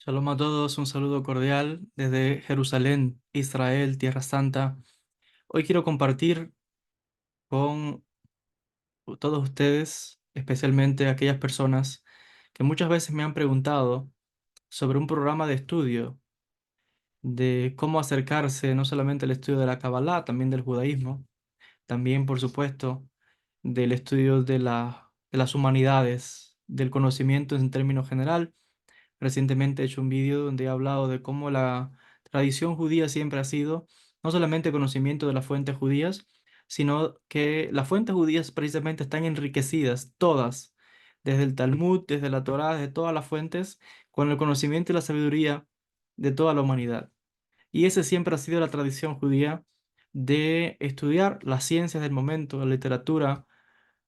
Shalom a todos, un saludo cordial desde Jerusalén, Israel, Tierra Santa. Hoy quiero compartir con todos ustedes, especialmente aquellas personas que muchas veces me han preguntado sobre un programa de estudio de cómo acercarse no solamente al estudio de la Kabbalah, también del judaísmo, también, por supuesto, del estudio de las humanidades, del conocimiento en términos general. Recientemente he hecho un vídeo donde he hablado de cómo la tradición judía siempre ha sido no solamente conocimiento de las fuentes judías, sino que las fuentes judías precisamente están enriquecidas, todas, desde el Talmud, desde la Torá, desde todas las fuentes, con el conocimiento y la sabiduría de toda la humanidad. Y esa siempre ha sido la tradición judía de estudiar las ciencias del momento, la literatura,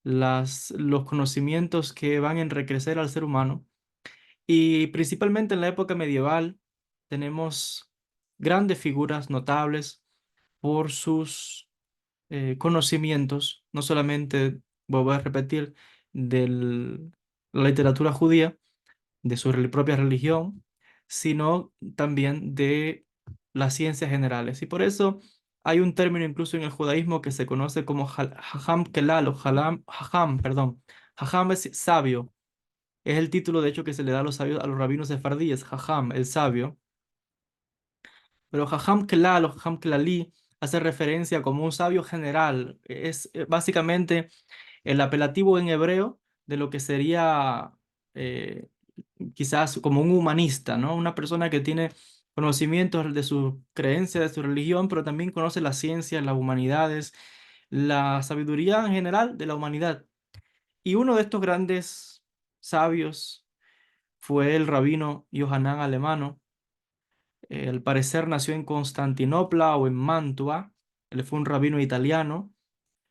los conocimientos que van a enriquecer al ser humano y principalmente en la época medieval tenemos grandes figuras notables por sus conocimientos, no solamente, vuelvo a repetir, de la literatura judía, de su propia religión, sino también de las ciencias generales. Y por eso hay un término incluso en el judaísmo que se conoce como Hajam Kelal o Hajam, perdón. Hajam es sabio, es el título, de hecho, que se le da a los sabios, a los rabinos sefardíes, Jajam, el sabio. Pero Jajam Kelal o Jajam Kelali hace referencia como un sabio general. Es básicamente el apelativo en hebreo de lo que sería eh, quizás como un humanista, ¿no? Una persona que tiene conocimientos de su creencia, de su religión, pero también conoce las ciencias, las humanidades, la sabiduría en general de la humanidad. Y uno de estos grandes sabios fue el rabino Yohanan Alemano. Al parecer nació en Constantinopla o en Mantua. Él fue un rabino italiano.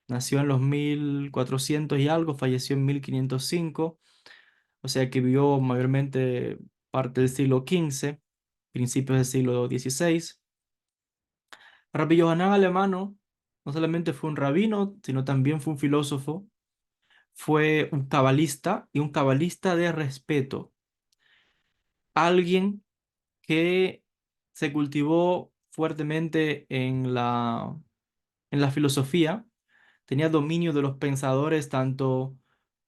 Nació en los 1400 y algo, falleció en 1505. O sea que vivió mayormente parte del siglo XV, principios del siglo XVI. Rabbi Yohanan Alemano no solamente fue un rabino, sino también fue un filósofo. Fue un cabalista y un cabalista de respeto. Alguien que se cultivó fuertemente en la filosofía, tenía dominio de los pensadores tanto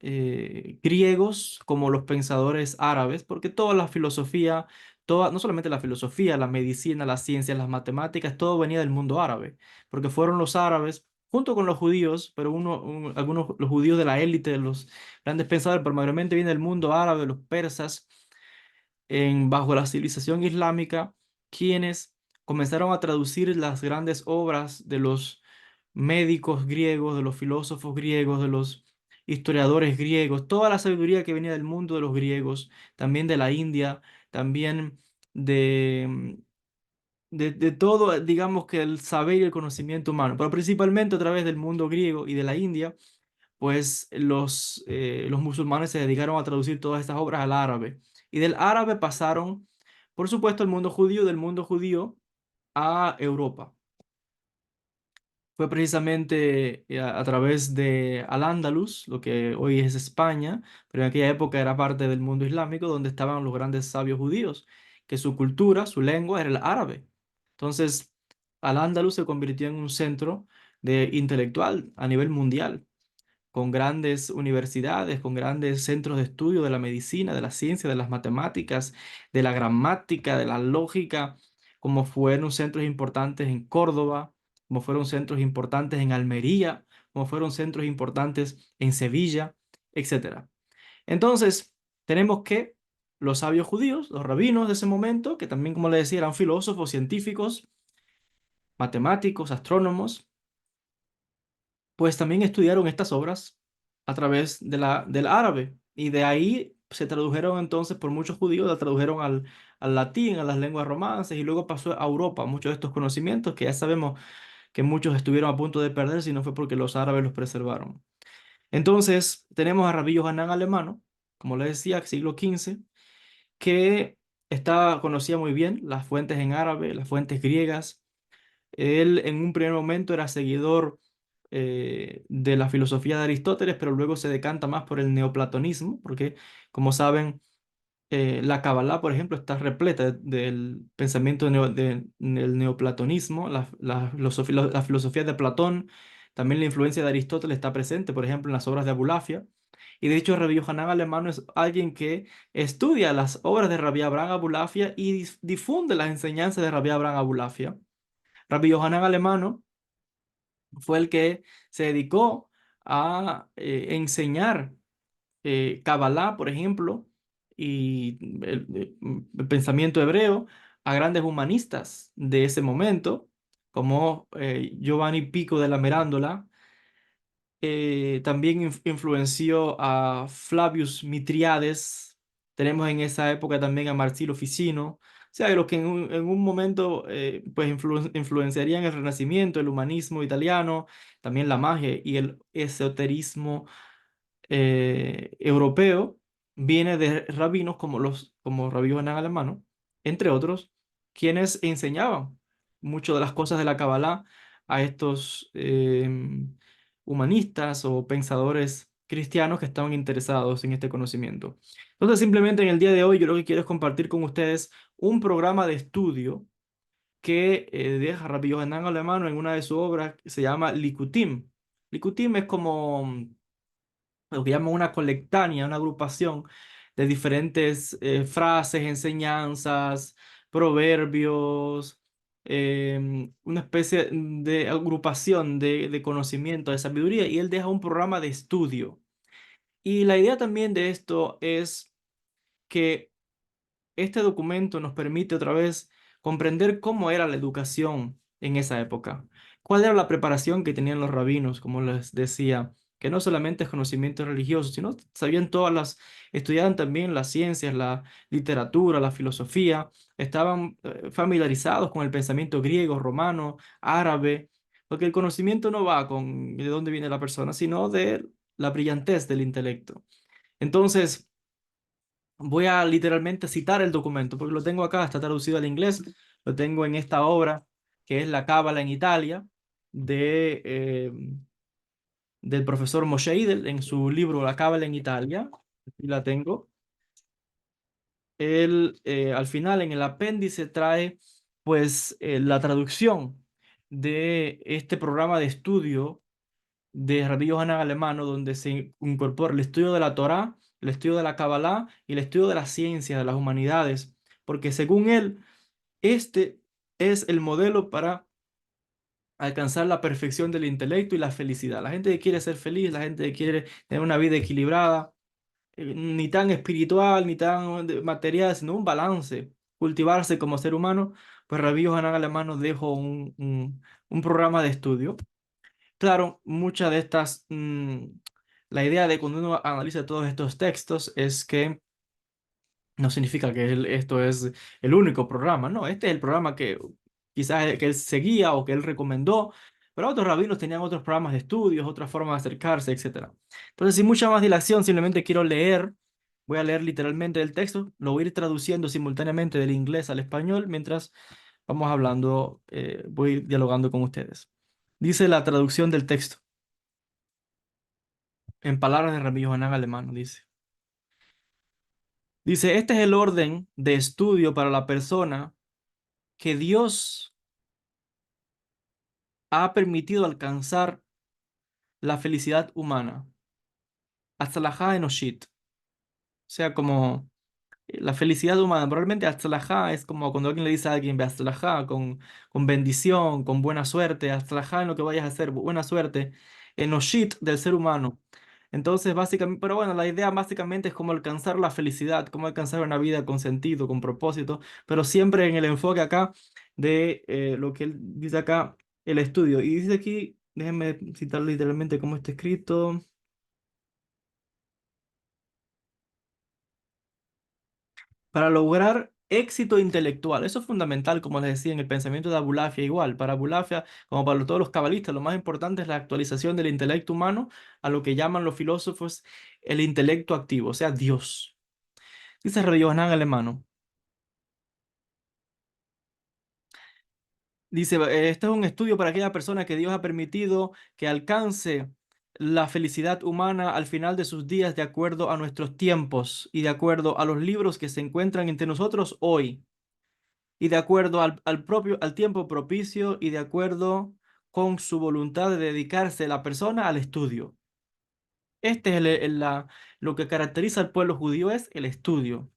griegos como los pensadores árabes, porque toda la filosofía, no solamente la filosofía, la medicina, las ciencias, las matemáticas, todo venía del mundo árabe, porque fueron los árabes, junto con los judíos, pero algunos, los judíos de la élite, de los grandes pensadores, pero mayormente viene del mundo árabe, los persas bajo la civilización islámica, quienes comenzaron a traducir las grandes obras de los médicos griegos, de los filósofos griegos, de los historiadores griegos, toda la sabiduría que venía del mundo de los griegos, también de la India, también de, de todo, digamos que el saber y el conocimiento humano, pero principalmente a través del mundo griego y de la India, pues los musulmanes se dedicaron a traducir todas estas obras al árabe. Y del árabe pasaron, por supuesto, al mundo judío, del mundo judío a Europa. Fue precisamente a través de Al-Ándalus, lo que hoy es España, pero en aquella época era parte del mundo islámico, donde estaban los grandes sabios judíos, que su cultura, su lengua era el árabe. Entonces, Al-Ándalus se convirtió en un centro de intelectual a nivel mundial con grandes universidades, con grandes centros de estudio de la medicina, de la ciencia, de las matemáticas, de la gramática, de la lógica, como fueron centros importantes en Córdoba, como fueron centros importantes en Almería, como fueron centros importantes en Sevilla, etcétera. Entonces, tenemos que los sabios judíos, los rabinos de ese momento, que también, como le decía, eran filósofos, científicos, matemáticos, astrónomos, pues también estudiaron estas obras a través del árabe y de ahí se tradujeron entonces por muchos judíos, la tradujeron al latín, a las lenguas romances y luego pasó a Europa muchos de estos conocimientos que ya sabemos que muchos estuvieron a punto de perder si no fue porque los árabes los preservaron. Entonces tenemos a Rabbi Yohanan Alemano, como les decía, siglo XV, que conocía muy bien las fuentes en árabe, las fuentes griegas. Él en un primer momento era seguidor de la filosofía de Aristóteles, pero luego se decanta más por el neoplatonismo, porque, como saben, La Kabbalah, por ejemplo, está repleta del pensamiento del neoplatonismo, la filosofía de Platón, también la influencia de Aristóteles está presente, por ejemplo, en las obras de Abulafia. Y de hecho, Rabbi Yohanan Alemano es alguien que estudia las obras de Rabbi Abraham Abulafia y difunde las enseñanzas de Rabbi Abraham Abulafia. Rabbi Yohanan Alemano fue el que se dedicó a enseñar Kabbalah, por ejemplo, y el pensamiento hebreo a grandes humanistas de ese momento, como Giovanni Pico de la Mirandola. También influenció a Flavius Mitriades. Tenemos en esa época también a Marsilio Ficino. O sea, los que en un momento pues influenciarían el Renacimiento, el humanismo italiano, también la magia y el esoterismo europeo, viene de rabinos como Rabí Johanan Alemano, entre otros, quienes enseñaban mucho de las cosas de la Kabbalah a estos humanistas o pensadores cristianos que estaban interesados en este conocimiento. Entonces, simplemente en el día de hoy yo lo que quiero es compartir con ustedes un programa de estudio que deja Rabbi Yohanan Alemano en una de sus obras que se llama Likutim. Likutim es como lo que llaman una colectánea, una agrupación de diferentes frases, enseñanzas, proverbios, una especie de agrupación de conocimiento, de sabiduría, y él deja un programa de estudio. Y la idea también de esto es que este documento nos permite otra vez comprender cómo era la educación en esa época, cuál era la preparación que tenían los rabinos, como les decía, que no solamente es conocimiento religioso, sino sabían estudiaban también las ciencias, la literatura, la filosofía, estaban familiarizados con el pensamiento griego, romano, árabe, porque el conocimiento no va con de dónde viene la persona, sino de la brillantez del intelecto. Entonces, voy a literalmente citar el documento, porque lo tengo acá, está traducido al inglés, lo tengo en esta obra, que es La Cábala en Italia, del profesor Moshe Idel, en su libro La Cábala en Italia, aquí la tengo. Él, al final, en el apéndice, trae, pues, la traducción de este programa de estudio de Rabbi Yohanan Alemano, donde se incorpora el estudio de la Torá, el estudio de la Kabbalah y el estudio de las ciencias, de las humanidades, porque según él, este es el modelo para alcanzar la perfección del intelecto y la felicidad. La gente que quiere ser feliz, la gente que quiere tener una vida equilibrada, ni tan espiritual, ni tan material, sino un balance, cultivarse como ser humano, pues Rabbi Yohanan Alemano dejó un programa de estudio. Claro, muchas de estas, la idea de cuando uno analiza todos estos textos es que no significa que esto es el único programa, no, este es el programa que quizás que él seguía o que él recomendó, pero otros rabinos tenían otros programas de estudios, otras formas de acercarse, etcétera. Entonces, sin mucha más dilación, simplemente quiero leer, voy a leer literalmente el texto, lo voy a ir traduciendo simultáneamente del inglés al español mientras vamos hablando, voy dialogando con ustedes. Dice la traducción del texto. En palabras de Rabbi Yohanan Alemán, dice. Dice, este es el orden de estudio para la persona que Dios ha permitido alcanzar la felicidad humana. Atzalajá enoshit. O sea, como la felicidad humana. Probablemente Atzalajá es como cuando alguien le dice a alguien, ve Atzalajá, con bendición, con buena suerte. Atzalajá en lo que vayas a hacer, buena suerte. Enoshit del ser humano. Entonces, básicamente, pero bueno, la idea básicamente es cómo alcanzar la felicidad, cómo alcanzar una vida con sentido, con propósito, pero siempre en el enfoque acá de lo que él dice acá, el estudio. Y dice aquí, déjenme citar literalmente cómo está escrito. Para lograr éxito intelectual. Eso es fundamental, como les decía, en el pensamiento de Abulafia igual. Para Abulafia, como para todos los cabalistas, lo más importante es la actualización del intelecto humano a lo que llaman los filósofos el intelecto activo, o sea, Dios. Dice Rabbi Yohanan Alemano. Dice, este es un estudio para aquella persona que Dios ha permitido que alcance la felicidad humana al final de sus días de acuerdo a nuestros tiempos y de acuerdo a los libros que se encuentran entre nosotros hoy y de acuerdo al tiempo propicio y de acuerdo con su voluntad de dedicarse la persona al estudio. Este es lo que caracteriza al pueblo judío es el estudio.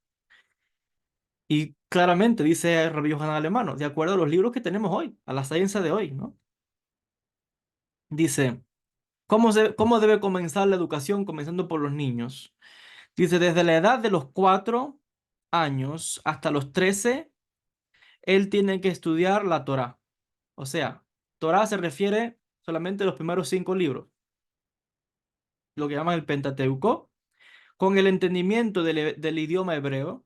Y claramente dice Rabbi Yohanan Alemano, de acuerdo a los libros que tenemos hoy, a la ciencia de hoy, ¿no? Dice, ¿cómo debe comenzar la educación? Comenzando por los niños. Dice, desde la edad de los 4 años hasta los 13, él tiene que estudiar la Torá. O sea, Torá se refiere solamente a los primeros 5 libros, lo que llaman el Pentateuco, con el entendimiento del idioma hebreo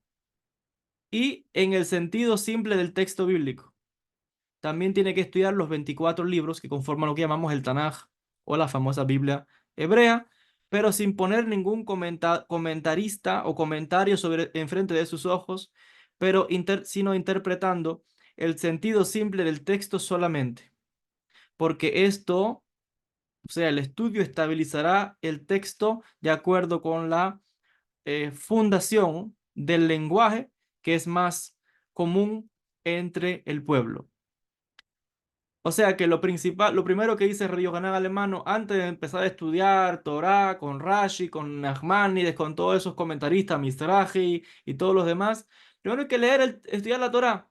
y en el sentido simple del texto bíblico. También tiene que estudiar los 24 libros que conforman lo que llamamos el Tanaj o la famosa Biblia hebrea, pero sin poner ningún comentarista o comentario sobre enfrente de sus ojos, pero sino interpretando el sentido simple del texto solamente, porque esto, o sea, el estudio estabilizará el texto de acuerdo con la fundación del lenguaje que es más común entre el pueblo. O sea que lo principal, lo primero que dice Rabbi Yohanan Alemano antes de empezar a estudiar Torah con Rashi, con Nachmanides, con todos esos comentaristas, Mizrahi y todos los demás, primero hay que estudiar la Torah.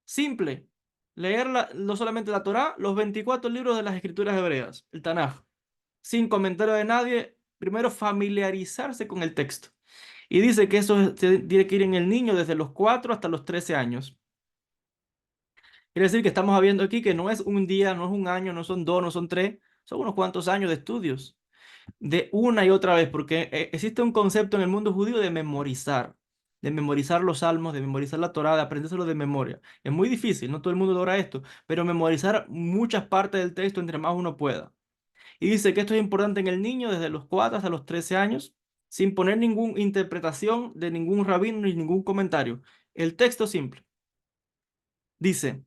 Simple. No solamente la Torah, los 24 libros de las escrituras hebreas, el Tanaj. Sin comentario de nadie, primero familiarizarse con el texto. Y dice que eso tiene que ir en el niño desde los 4 hasta los 13 años. Quiere decir que estamos viendo aquí que no es un día, no es un año, no son 2, no son 3, son unos cuantos años de estudios, de una y otra vez, porque existe un concepto en el mundo judío de memorizar los salmos, de memorizar la Torá, de aprendérselo de memoria. Es muy difícil, no todo el mundo logra esto, pero memorizar muchas partes del texto entre más uno pueda. Y dice que esto es importante en el niño desde los 4 hasta los 13 años, sin poner ninguna interpretación de ningún rabino ni ningún comentario. El texto simple. Dice,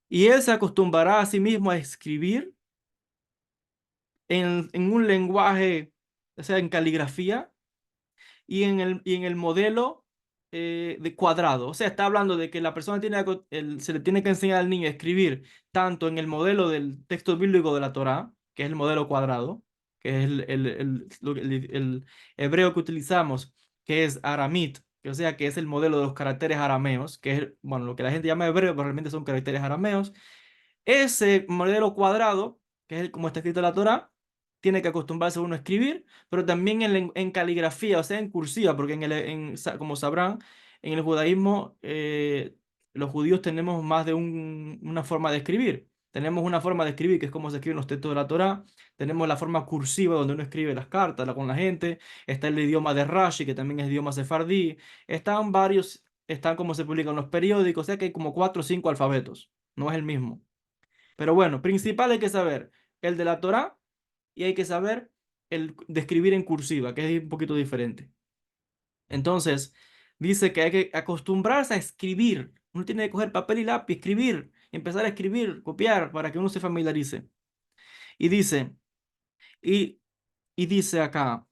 y él se acostumbrará a sí mismo a escribir en un lenguaje, o sea, en caligrafía y en el modelo de cuadrado. O sea, está hablando de que la persona se le tiene que enseñar al niño a escribir tanto en el modelo del texto bíblico de la Torá, que es el modelo cuadrado, que es el hebreo que utilizamos, que es aramit, que o sea, que es el modelo de los caracteres arameos, que es, bueno, lo que la gente llama hebreo, pero realmente son caracteres arameos. Ese modelo cuadrado, que es como está escrito la Torá, tiene que acostumbrarse uno a escribir, pero también en caligrafía, o sea, en cursiva, porque como sabrán, en el judaísmo, los judíos tenemos más de una forma de escribir. Tenemos una forma de escribir que es como se escriben los textos de la Torá. Tenemos la forma cursiva donde uno escribe las cartas con la gente. Está el idioma de Rashi, que también es idioma sefardí. Están como se publican los periódicos, o sea que hay como 4 o 5 alfabetos. No es el mismo. Pero bueno, principal hay que saber el de la Torá y hay que saber el de escribir en cursiva, que es un poquito diferente. Entonces, dice que hay que acostumbrarse a escribir. Uno tiene que coger papel y lápiz, escribir, empezar a escribir, copiar, para que uno se familiarice. Y dice, y, y dice acá,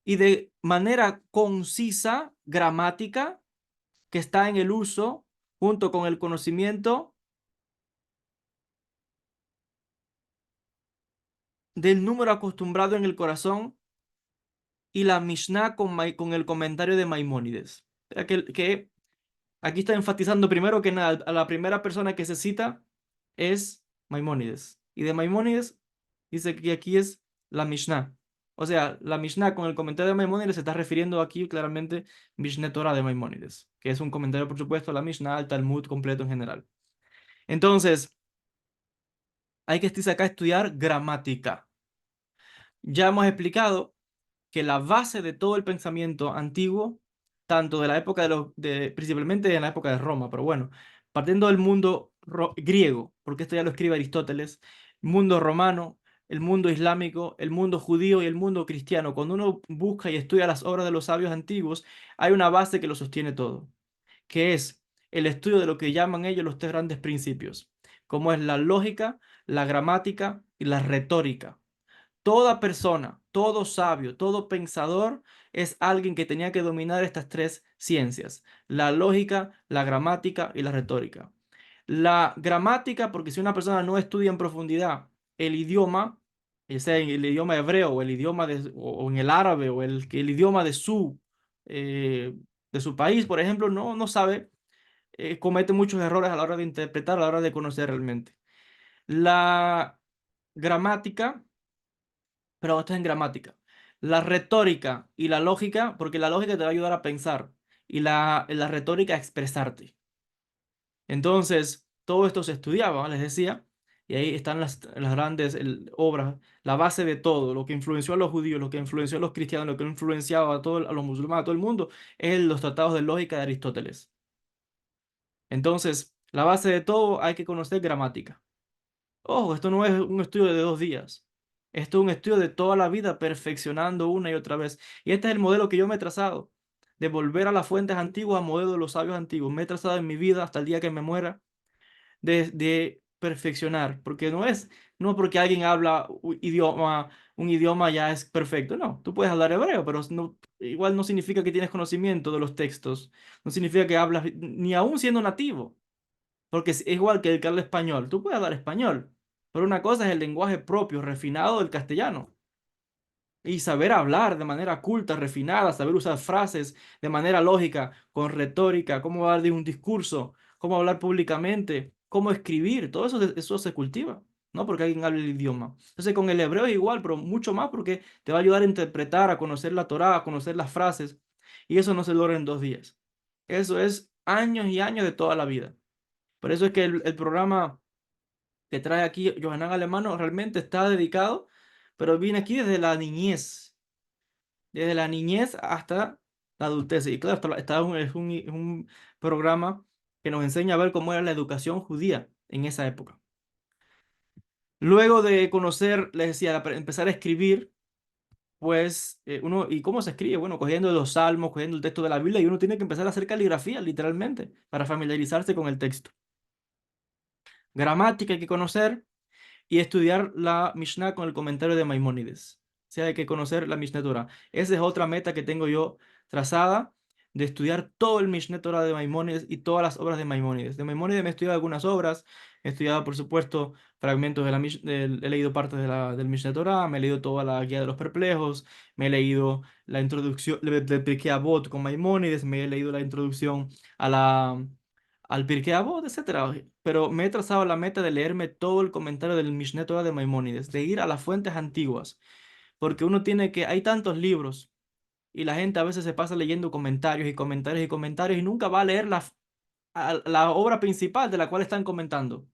y de manera concisa, gramática, que está en el uso, junto con el conocimiento del número acostumbrado en el corazón y la Mishnah con el comentario de Maimónides. O sea, que aquí está enfatizando primero que nada, a la primera persona que se cita es Maimónides. Y de Maimónides dice que aquí es la Mishnah. O sea, la Mishnah con el comentario de Maimónides se está refiriendo aquí claramente Mishneh Torah de Maimónides, que es un comentario, por supuesto, a la Mishnah, al Talmud completo en general. Entonces, hay que acá estudiar gramática. Ya hemos explicado que la base de todo el pensamiento antiguo, tanto de la época principalmente en la época de Roma, pero bueno, partiendo del mundo griego, porque esto ya lo escribe Aristóteles, mundo romano, el mundo islámico, el mundo judío y el mundo cristiano, cuando uno busca y estudia las obras de los sabios antiguos, hay una base que lo sostiene todo, que es el estudio de lo que llaman ellos los 3 grandes principios, como es la lógica, la gramática y la retórica. Toda persona, todo sabio, todo pensador es alguien que tenía que dominar estas tres ciencias: la lógica, la gramática y la retórica. La gramática, porque si una persona no estudia en profundidad el idioma, ya sea en el idioma hebreo o el idioma o en el árabe o el idioma eh, de su país, por ejemplo, no sabe, comete muchos errores a la hora de interpretar, a la hora de conocer realmente. La gramática, pero esto es en gramática. La retórica y la lógica, porque la lógica te va a ayudar a pensar y la retórica a expresarte. Entonces, todo esto se estudiaba, les decía, y ahí están las grandes obras, la base de todo, lo que influenció a los judíos, lo que influenció a los cristianos, lo que influenciaba a los musulmanes, a todo el mundo, es los tratados de lógica de Aristóteles. Entonces, la base de todo hay que conocer gramática. Ojo, esto no es un estudio de 2 días. Esto es un estudio de toda la vida, perfeccionando una y otra vez. Y este es el modelo que yo me he trazado, de volver a las fuentes antiguas, a modelo de los sabios antiguos. Me he trazado en mi vida hasta el día que me muera de perfeccionar, porque no porque alguien habla un idioma ya es perfecto. No, tú puedes hablar hebreo, pero igual no significa que tienes conocimiento de los textos. No significa que hablas, ni aún siendo nativo. Porque es igual que el que habla español. Tú puedes hablar español, pero una cosa es el lenguaje propio, refinado del castellano. Y saber hablar de manera culta, refinada, saber usar frases de manera lógica, con retórica, cómo hablar de un discurso, cómo hablar públicamente, cómo escribir, todo eso, eso se cultiva, ¿no? Porque alguien habla el idioma. Entonces con el hebreo es igual, pero mucho más porque te va a ayudar a interpretar, a conocer la Torá, a conocer las frases. Y eso no se logra en 2 días. Eso es años y años de toda la vida. Por eso es que el programa que trae aquí Johanan Alemano realmente está dedicado, pero viene aquí desde la niñez hasta la adultez. Y claro, es un programa que nos enseña a ver cómo era la educación judía en esa época. Luego de conocer, les decía, empezar a escribir, pues ¿y cómo se escribe? Bueno, cogiendo los salmos, cogiendo el texto de la Biblia, y uno tiene que empezar a hacer caligrafía, literalmente, para familiarizarse con el texto. Gramática hay que conocer, y estudiar la Mishnah con el comentario de Maimónides. O sea, hay que conocer la Mishneh Torah. Esa es otra meta que tengo yo trazada, de estudiar todo el Mishneh Torah de Maimónides y todas las obras de Maimónides. De Maimónides me he estudiado algunas obras, he estudiado, por supuesto, fragmentos he leído partes del Mishneh Torah, me he leído toda la Guía de los Perplejos, me he leído la introducción del Pirkei Avot con Maimónides, me he leído la introducción a al Pirkei Avot, etcétera. Pero me he trazado la meta de leerme todo el comentario del Mishneh Torah de Maimónides, de ir a las fuentes antiguas, porque hay tantos libros y la gente a veces se pasa leyendo comentarios y comentarios y comentarios y nunca va a leer la obra principal de la cual están comentando.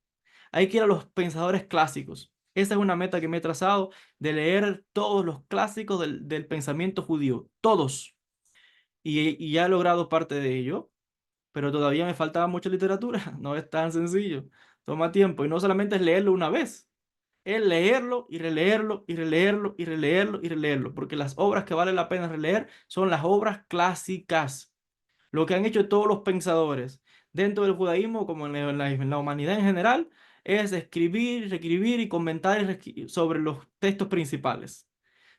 Hay que ir a los pensadores clásicos. Esa es una meta que me he trazado, de leer todos los clásicos del pensamiento judío, todos. Y ya he logrado parte de ello, pero todavía me faltaba mucha literatura. No es tan sencillo. Toma tiempo. Y no solamente es leerlo una vez, es leerlo y releerlo y releerlo y releerlo y releerlo. Porque las obras que vale la pena releer son las obras clásicas. Lo que han hecho todos los pensadores dentro del judaísmo, como en la humanidad en general, es escribir, reescribir y comentar sobre los textos principales.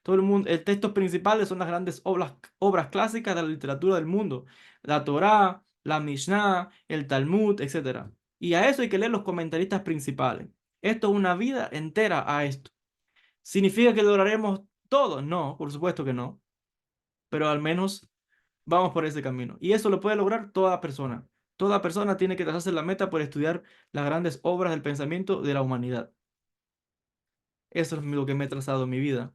Todo el mundo, el textos principales son las grandes obras clásicas de la literatura del mundo: la Torá, la Mishnah, el Talmud, etcétera. Y a eso hay que leer los comentaristas principales. Esto es una vida entera a esto. ¿Significa que lograremos todo? No, por supuesto que no, pero al menos vamos por ese camino. Y eso lo puede lograr toda persona. Toda persona tiene que trazarse la meta por estudiar las grandes obras del pensamiento de la humanidad. Eso es lo que me he trazado en mi vida.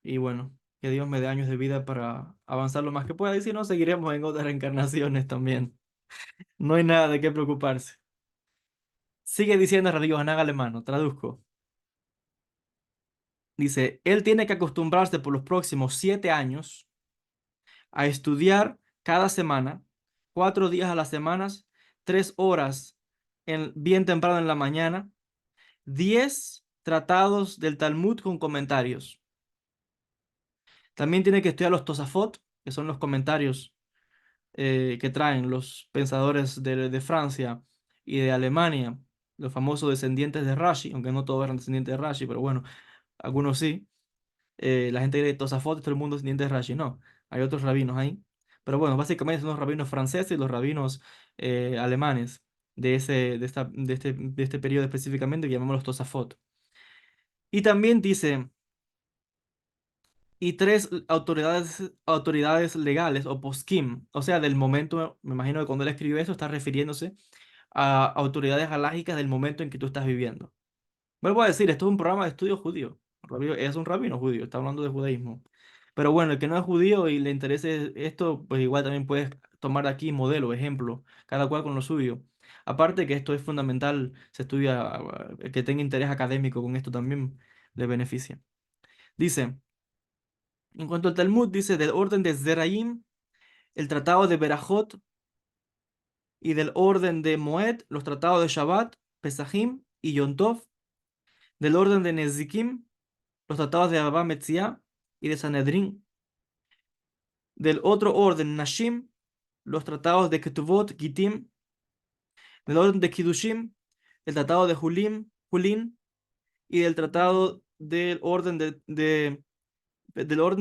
Y bueno, que Dios me dé años de vida para avanzar lo más que pueda. Y si no, seguiremos en otras reencarnaciones también. No hay nada de qué preocuparse. Sigue diciendo Radio Hanan Alemano, traduzco. Dice, él tiene que acostumbrarse por los próximos 7 años a estudiar cada semana, 4 días a la semana, 3 horas bien temprano en la mañana, 10 tratados del Talmud con comentarios. También tiene que estudiar los Tosafot, que son los comentarios que traen los pensadores de Francia y de Alemania, los famosos descendientes de Rashi, aunque no todos eran descendientes de Rashi, pero bueno, algunos sí. La gente de Tosafot, todo el mundo es dientes de Rashi. No, hay otros rabinos ahí. Pero bueno, básicamente son los rabinos franceses y los rabinos alemanes de este periodo específicamente que llamamos los Tosafot. Y también dice, y tres autoridades legales o poskim, o sea, del momento, me imagino que cuando él escribió eso está refiriéndose a autoridades halágicas del momento en que tú estás viviendo. Vuelvo a decir, esto es un programa de estudio judío. Es un rabino judío, está hablando de judaísmo. Pero bueno, el que no es judío y le interese esto, pues igual también puedes tomar aquí modelo, ejemplo, cada cual con lo suyo. Aparte que esto es fundamental, se estudia, el que tenga interés académico con esto también le beneficia. Dice, en cuanto al Talmud, dice del orden de Zeraim, el tratado de Berajot y del orden de Moed, los tratados de Shabbat, Pesachim y Yom Tov, del orden de Nezikim, los tratados de Abba Metzia y de Sanedrín, del otro orden, Nashim, los tratados de Ketuvot, Gitim, del orden de Kiddushim, el tratado de Julin, y del orden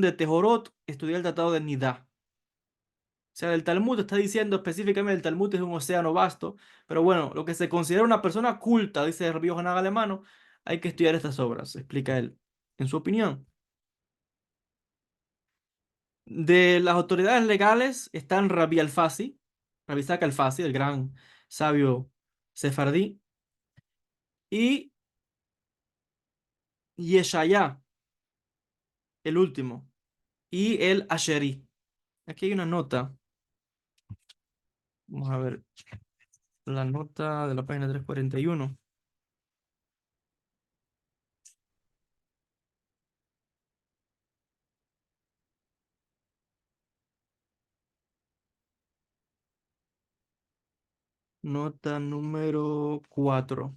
de Tehorot, estudiar el tratado de Nidá. O sea, el Talmud está diciendo específicamente, el Talmud es un océano vasto, pero bueno, lo que se considera una persona culta, dice Rabbi Yohanan Alemano, hay que estudiar estas obras, explica él, en su opinión. De las autoridades legales están Rabbi Alfasi, Rabbi Isaac Alfasi, el gran sabio sefardí, y Yeshaya, el último, y el Asheri. Aquí hay una nota, vamos a ver la nota de la página 341. Nota número 4.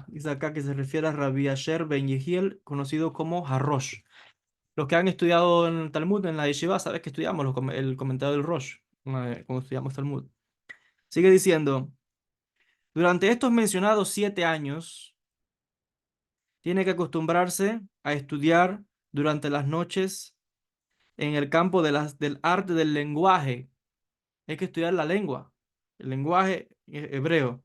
Dice acá que se refiere a Rabbi Asher Ben Yehiel, conocido como Harrosh. Los que han estudiado en el Talmud, en la Yeshiva, sabes que estudiamos el comentario del Rosh, cuando estudiamos Talmud. Sigue diciendo, durante estos mencionados 7 años, tiene que acostumbrarse a estudiar durante las noches en el campo del arte del lenguaje. Hay que estudiar la lengua, el lenguaje hebreo.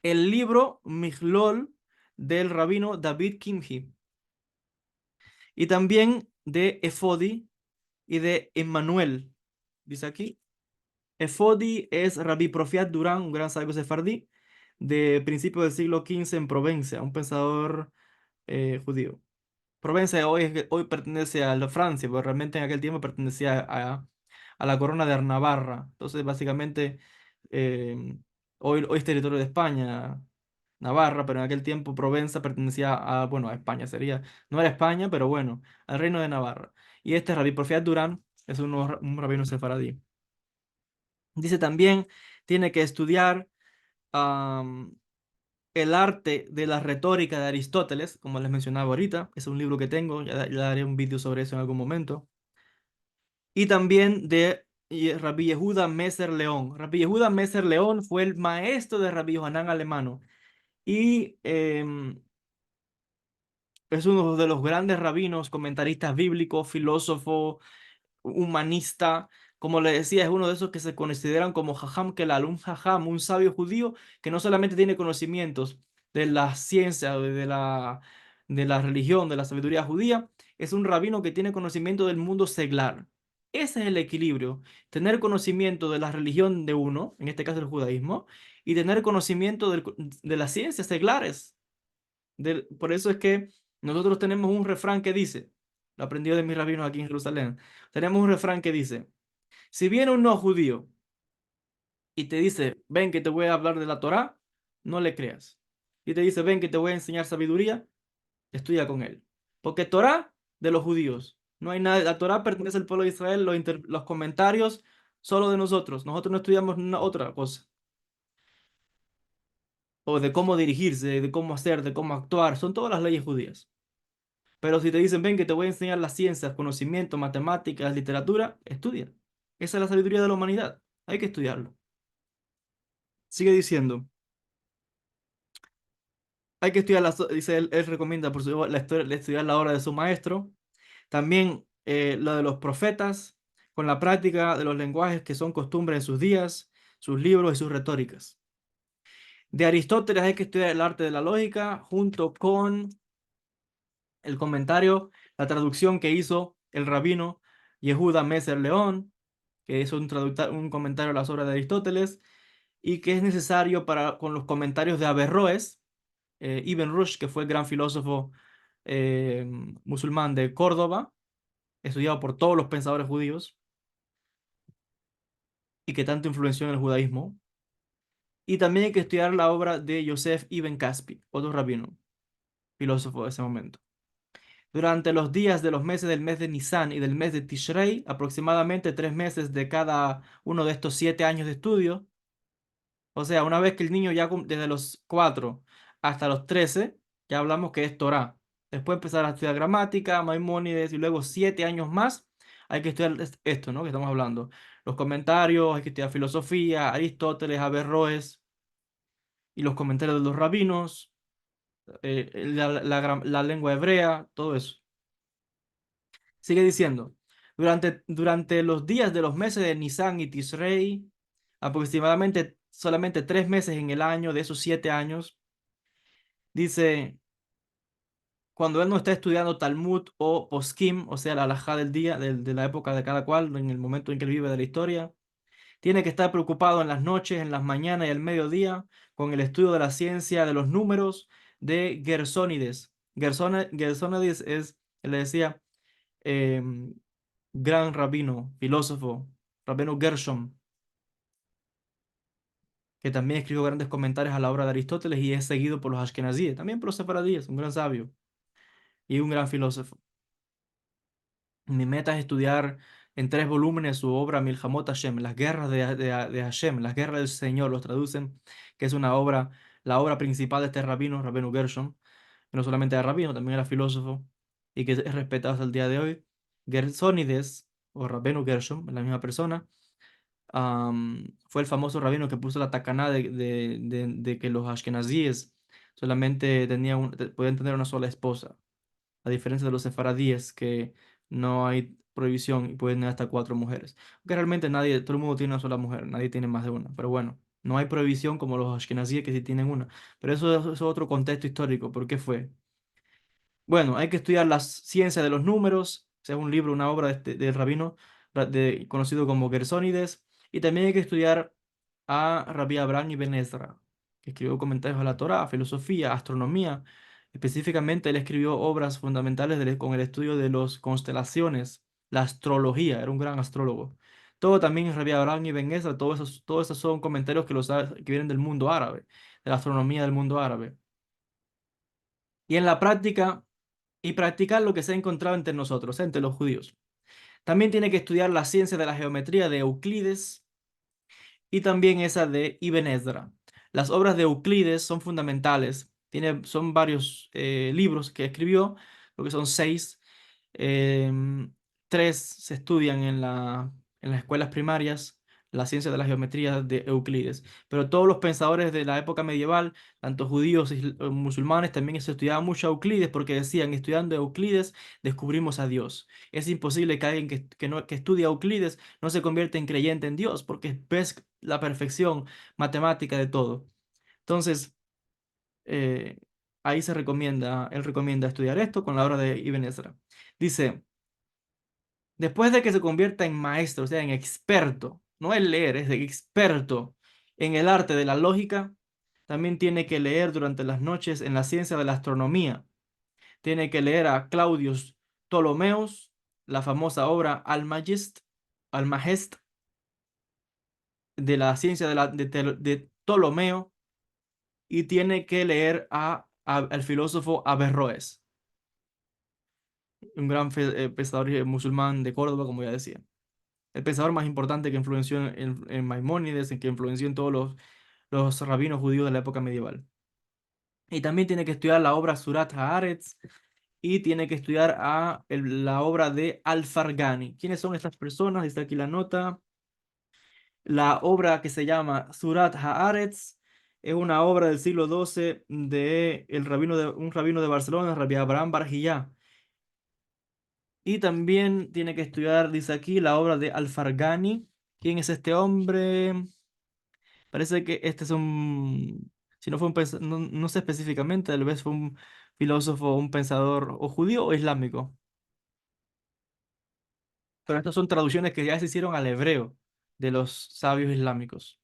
El libro Michlol del rabino David Kimhi y también de Efodi y de Emmanuel. Dice aquí, Efodi es Rabbi Profiat Durán, un gran sabio sefardí de principios del siglo XV en Provencia, un pensador judío. Provencia hoy pertenece a la Francia, pero realmente en aquel tiempo pertenecía a la corona de Navarra. Entonces, básicamente, eh, hoy es territorio de España, Navarra, pero en aquel tiempo Provenza pertenecía bueno, a España sería, no era España, pero bueno, al reino de Navarra. Y este Rabbi Porfiad Durán es un rabino sefaradí. Dice también, tiene que estudiar am, el arte de la retórica de Aristóteles, como les mencionaba ahorita, es un libro que tengo, ya daré un vídeo sobre eso en algún momento. Y también de Rabbi Yehuda Messer León. Rabbi Yehuda Messer León fue el maestro de Rabbi Yohanan Alemano y es uno de los grandes rabinos, comentaristas bíblicos, filósofo, humanista. Como le decía, es uno de esos que se consideran como Jajam Kelal, un Jajam, un sabio judío que no solamente tiene conocimientos de la ciencia, de la religión, de la sabiduría judía, es un rabino que tiene conocimiento del mundo seglar. Ese es el equilibrio, tener conocimiento de la religión de uno, en este caso el judaísmo, y tener conocimiento de las ciencias seglares. Por eso es que nosotros tenemos un refrán que dice, lo aprendí de mis rabinos aquí en Jerusalén, tenemos un refrán que dice, si viene un no judío y te dice, ven que te voy a hablar de la Torá, no le creas. Y te dice, ven que te voy a enseñar sabiduría, estudia con él. Porque Torá de los judíos, no hay nada, la Torá pertenece al pueblo de Israel, los comentarios solo de nosotros no estudiamos otra cosa. O de cómo dirigirse, de cómo hacer, de cómo actuar, son todas las leyes judías. Pero si te dicen, ven que te voy a enseñar las ciencias, conocimiento, matemáticas, literatura, estudia. Esa es la sabiduría de la humanidad. Hay que estudiarlo. Sigue diciendo, Hay que estudiar, dice él recomienda por su, la historia, estudiar la obra de su maestro. También lo de los profetas, con la práctica de los lenguajes que son costumbres en sus días, sus libros y sus retóricas. De Aristóteles hay que estudiar el arte de la lógica junto con el comentario, la traducción que hizo el rabino Yehuda Messer León, que es un comentario a las obras de Aristóteles y que es necesario para, con los comentarios de Averroes, Ibn Rushd, que fue el gran filósofo eh, musulmán de Córdoba, estudiado por todos los pensadores judíos y que tanto influenció en el judaísmo. Y también hay que estudiar la obra de Yosef Ibn Caspi, otro rabino, filósofo de ese momento. Durante los días de los meses del mes de Nisan y del mes de Tishrei, aproximadamente 3 meses de cada uno de estos 7 años de estudio, o sea, una vez que el niño ya desde los 4 hasta los 13, ya hablamos que es Torá. Después empezar a estudiar gramática, Maimónides y luego 7 años más, hay que estudiar esto, ¿no? Que estamos hablando. Los comentarios, hay que estudiar filosofía, Aristóteles, Averroes y los comentarios de los rabinos, la lengua hebrea, todo eso. Sigue diciendo, durante los días de los meses de Nisan y Tisrei, aproximadamente solamente 3 meses en el año de esos 7 años, dice, cuando él no está estudiando Talmud o Poskim, o sea, la halajá del día, de la época de cada cual, en el momento en que él vive de la historia, tiene que estar preocupado en las noches, en las mañanas y al mediodía con el estudio de la ciencia de los números de Gersónides. Gersónides es, él le decía, em, gran rabino, filósofo, rabino Gershom, que también escribió grandes comentarios a la obra de Aristóteles y es seguido por los ashkenazíes, también por los sefaradíes, un gran sabio y un gran filósofo. Mi meta es estudiar en 3 volúmenes su obra Milhamot Hashem, las guerras de Hashem, las guerras del Señor, los traducen, que es una obra, la obra principal de este rabino, Rabino Gershom, que no solamente era rabino, también era filósofo y que es respetado hasta el día de hoy. Gersónides, o Rabino Gershom, la misma persona, fue el famoso rabino que puso la takaná de que los ashkenazíes solamente podían tener una sola esposa, a diferencia de los sefaradíes que no hay prohibición y pueden tener hasta 4 mujeres. Porque realmente nadie, todo el mundo tiene una sola mujer, nadie tiene más de una. Pero bueno, no hay prohibición como los ashkenazíes que sí tienen una. Pero eso es otro contexto histórico. ¿Por qué fue? Bueno, hay que estudiar las ciencias de los números, o sea, un libro, una obra del rabino conocido como Gersónides, y también hay que estudiar a Rabbi Abraham Ibn Ezra, que escribió comentarios a la Torá, filosofía, astronomía. Específicamente, él escribió obras fundamentales con el estudio de las constelaciones, la astrología, era un gran astrólogo. Todo también Rabbi Abraham Ibn Ezra, todos esos son comentarios que vienen del mundo árabe, de la astronomía del mundo árabe. Y en la práctica, y practicar lo que se ha encontrado entre nosotros, entre los judíos. También tiene que estudiar la ciencia de la geometría de Euclides y también esa de Ibn Ezra. Las obras de Euclides son fundamentales. Son varios libros que escribió, lo que son 6. Em, 3 se estudian en las escuelas primarias, la ciencia de la geometría de Euclides. Pero todos los pensadores de la época medieval, tanto judíos y musulmanes, también se estudiaba mucho Euclides porque decían, estudiando Euclides descubrimos a Dios. Es imposible que alguien que estudia Euclides no se convierta en creyente en Dios porque ves la perfección matemática de todo. Entonces, eh, ahí él recomienda estudiar esto con la obra de Ibn Ezra. Dice, después de que se convierta en maestro, o sea, en experto, no es leer, es de experto en el arte de la lógica, también tiene que leer durante las noches en la ciencia de la astronomía. Tiene que leer a Claudius Ptolomeus, la famosa obra Almagest de la ciencia de Ptolomeo, y tiene que leer al filósofo Averroes, un gran pensador musulmán de Córdoba, como ya decía. El pensador más importante que influenció en Maimónides, en que influenció en todos los rabinos judíos de la época medieval. Y también tiene que estudiar la obra Surat Haaretz y tiene que estudiar la obra de Al-Farghani. ¿Quiénes son estas personas? Dice aquí la nota. La obra que se llama Surat Haaretz Es una obra del siglo XII de un rabino de Barcelona, Rabbi Abraham Barjillá. Y también tiene que estudiar, dice aquí, la obra de Al-Farghani. ¿Quién es este hombre? Parece que este es un, si no fue un no, no sé específicamente, tal vez fue un filósofo, un pensador o judío o islámico. Pero estas son traducciones que ya se hicieron al hebreo de los sabios islámicos.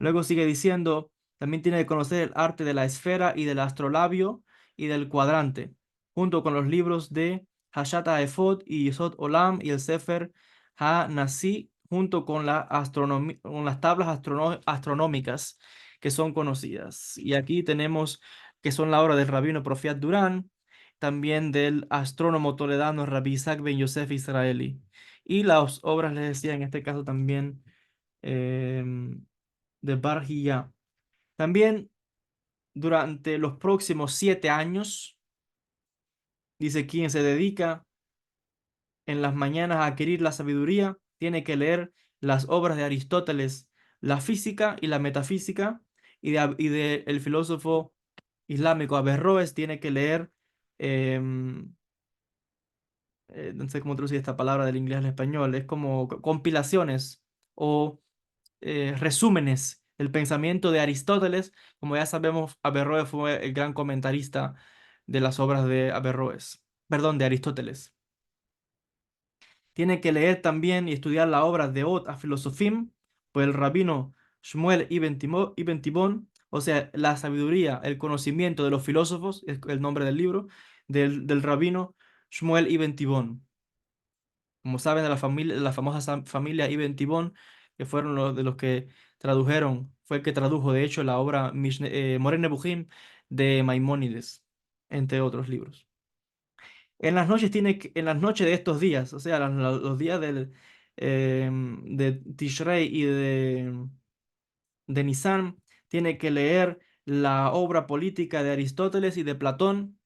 Luego sigue diciendo, también tiene que conocer el arte de la esfera y del astrolabio y del cuadrante, junto con los libros de Hashat HaEfod y Yesod Olam y el Sefer Ha-Nasi, junto con con las tablas astronómicas que son conocidas. Y aquí tenemos que son la obra del rabino Profiat Durán, también del astrónomo toledano Rabbi Isaac Ben Yosef Israeli. Y las obras, les decía, en este caso también em, de Barjilla. También durante los próximos 7 años, dice quien se dedica en las mañanas a adquirir la sabiduría, tiene que leer las obras de Aristóteles, la física y la metafísica, y de el filósofo islámico Averroes tiene que leer, em, no sé cómo traducir esta palabra del inglés al español, es como compilaciones o resúmenes del pensamiento de Aristóteles. Como ya sabemos, Averroes fue el gran comentarista de las obras de Averroes, perdón, de Aristóteles. Tiene que leer también y estudiar la obra de Ot a Filosofim por el rabino Shmuel Ibn Tibón, o sea, la sabiduría, el conocimiento de los filósofos, es el nombre del libro, del rabino Shmuel Ibn Tibón. Como saben, de la familia, la famosa familia Ibn Tibón, que fueron los de los que tradujeron, fue el que tradujo, de hecho, la obra Moreh Nebuchim de Maimónides, entre otros libros. En las noches de estos días, o sea, los días de Tishrei y de Nisan, tiene que leer la obra política de Aristóteles y de Platón,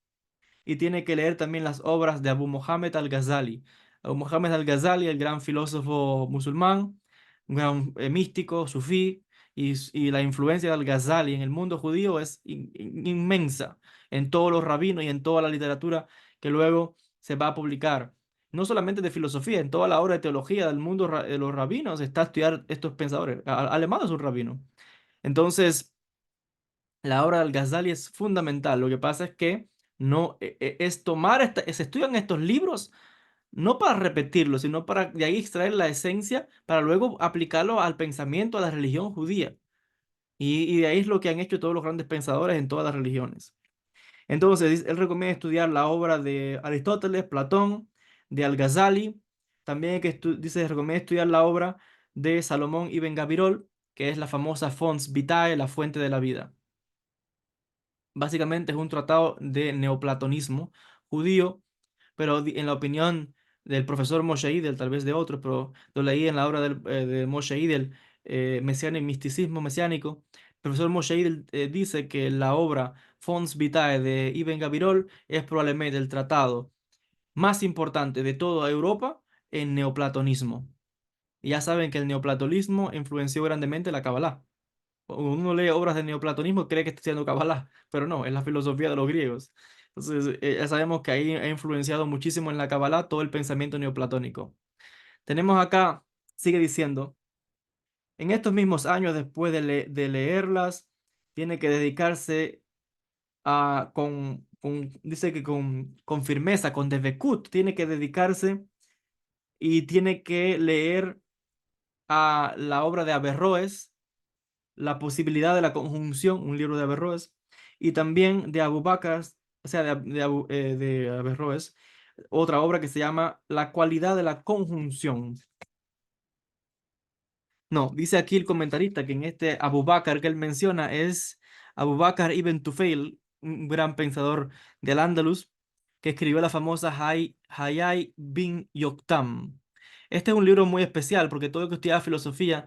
y tiene que leer también las obras de Abu Mohammed al-Ghazali. Abu Mohammed al-Ghazali, el gran filósofo musulmán, un gran místico, sufí, y la influencia de al-Ghazali en el mundo judío es inmensa en todos los rabinos y en toda la literatura que luego se va a publicar. No solamente de filosofía, en toda la obra de teología del mundo de los rabinos está a estudiar estos pensadores. Alemán es un rabino. Entonces, la obra del Ghazali es fundamental. Lo que pasa es que no es tomar se estudian estos libros no para repetirlos, sino para de ahí extraer la esencia para luego aplicarlo al pensamiento, a la religión judía. Y de ahí es lo que han hecho todos los grandes pensadores en todas las religiones. Entonces, él recomienda estudiar la obra de Aristóteles, Platón, de Al-Ghazali. También dice, recomienda estudiar la obra de Salomón Ibn Gabirol, que es la famosa Fons Vitae, la fuente de la vida. Básicamente es un tratado de neoplatonismo judío, pero en la opinión del profesor Moshe Idel, tal vez de otros, pero lo leí en la obra de Moshe Idel, Misticismo Mesiánico. El profesor Moshe Idel dice que la obra Fons Vitae de Ibn Gabirol es probablemente el tratado más importante de toda Europa en neoplatonismo. Y ya saben que el neoplatonismo influenció grandemente la Kabbalah. Cuando uno lee obras de neoplatonismo, cree que está estudiando Kabbalah, pero no, es la filosofía de los griegos. Entonces, ya sabemos que ahí ha influenciado muchísimo en la Kabbalah todo el pensamiento neoplatónico. Tenemos acá, sigue diciendo, en estos mismos años después de leerlas, tiene que dedicarse dice que con firmeza, con devekut, tiene que dedicarse y tiene que leer a la obra de Averroes, La posibilidad de la conjunción, un libro de Averroes, y también de Abu Bakr, o sea, de Averroes, otra obra que se llama La cualidad de la conjunción. No, dice aquí el comentarista que en este Abu Bakr que él menciona es Abu Bakr ibn Tufayl, un gran pensador del Andalus, que escribió la famosa Hayy bin Yoktam. Este es un libro muy especial porque todo el que estudiaba filosofía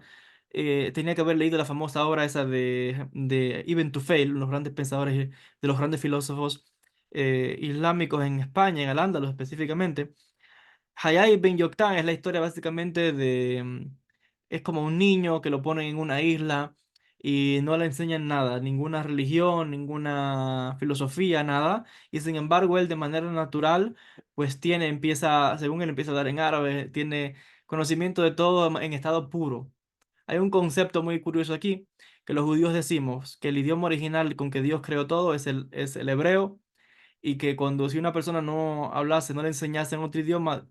tenía que haber leído la famosa obra esa de Ibn Tufayl, los grandes pensadores de los grandes filósofos islámicos en España, en Al-Ándalus específicamente. Hayay Ben Yoktan es la historia básicamente es como un niño que lo ponen en una isla y no le enseñan nada, ninguna religión, ninguna filosofía, nada. Y sin embargo, él de manera natural, pues empieza, según él empieza a hablar en árabe, tiene conocimiento de todo en estado puro. Hay un concepto muy curioso aquí, que los judíos decimos que el idioma original con que Dios creó todo es el hebreo, y que cuando si una persona no hablase, no le enseñase en otro idioma,